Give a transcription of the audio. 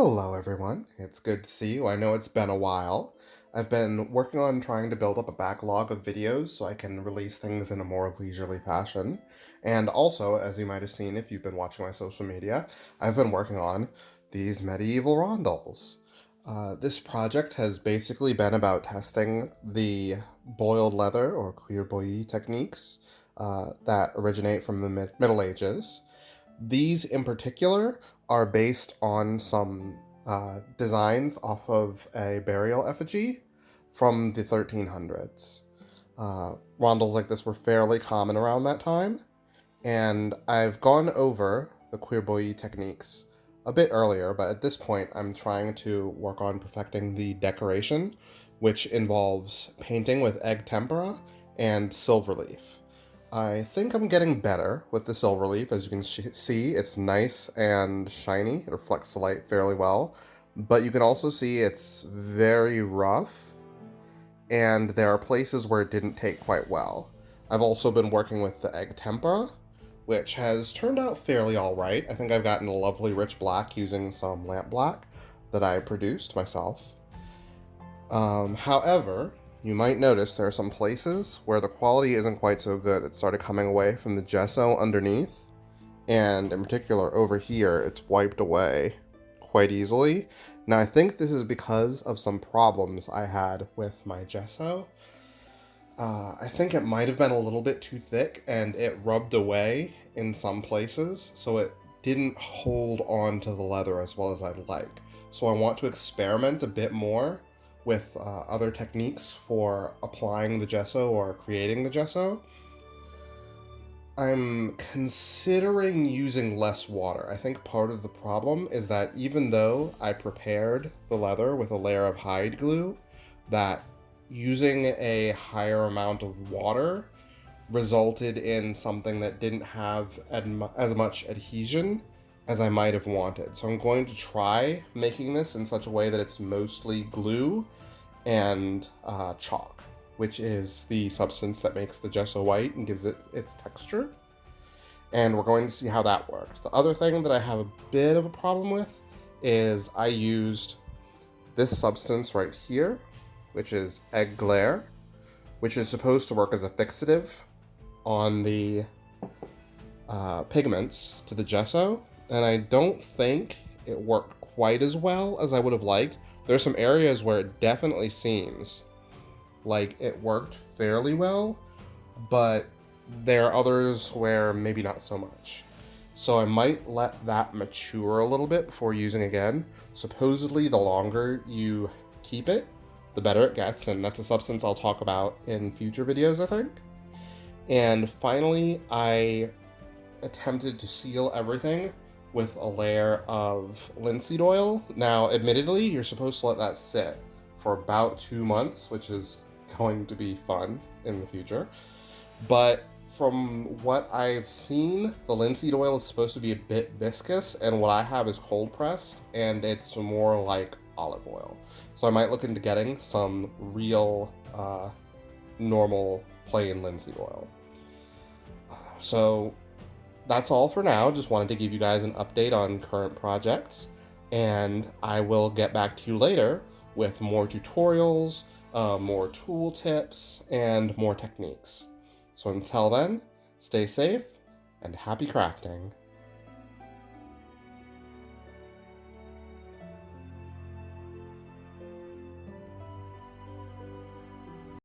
Hello, everyone. It's good to see you. I know it's been a while. I've been working on trying to build up a backlog of videos so I can release things in a more leisurely fashion. And also, as you might have seen if you've been watching my social media, I've been working on these medieval rondels. This project has basically been about testing the boiled leather or cuir bouilli techniques that originate from the Middle Ages. These in particular are based on some designs off of a burial effigy from the 1300s. Rondels like this were fairly common around that time, and I've gone over the cuir bouilli techniques a bit earlier, but at this point I'm trying to work on perfecting the decoration, which involves painting with egg tempera and silver leaf. I think I'm getting better with the silver leaf. As you can see, it's nice and shiny. It reflects the light fairly well. But you can also see it's very rough, and there are places where it didn't take quite well. I've also been working with the egg tempera, which has turned out fairly alright. I think I've gotten a lovely rich black using some lamp black that I produced myself. However, you might notice there are some places where the quality isn't quite so good. It started coming away from the gesso underneath, and in particular over here, it's wiped away quite easily. Now, I think this is because of some problems I had with my gesso. I think it might have been a little bit too thick, and it rubbed away in some places, so it didn't hold on to the leather as well as I'd like. So I want to experiment a bit more with other techniques for applying the gesso or creating the gesso. I'm considering using less water. I think part of the problem is that even though I prepared the leather with a layer of hide glue, that using a higher amount of water resulted in something that didn't have as much adhesion as I might have wanted. So I'm going to try making this in such a way that it's mostly glue and chalk, which is the substance that makes the gesso white and gives it its texture. And we're going to see how that works. The other thing that I have a bit of a problem with is I used this substance right here, which is egg glare, which is supposed to work as a fixative on the pigments to the gesso, and I don't think it worked quite as well as I would have liked. There's some areas where it definitely seems like it worked fairly well, but there are others where maybe not so much. So I might let that mature a little bit before using again. Supposedly, the longer you keep it, the better it gets, and that's a substance I'll talk about in future videos, I think. And finally, I attempted to seal everything with a layer of linseed oil. Now, admittedly, you're supposed to let that sit for about 2 months, which is going to be fun in the future. But from what I've seen, the linseed oil is supposed to be a bit viscous, and what I have is cold pressed, and it's more like olive oil. So I might look into getting some real, normal, plain linseed oil. So that's all for now. Just wanted to give you guys an update on current projects, and I will get back to you later with more tutorials, more tool tips, and more techniques. So until then, stay safe and happy crafting.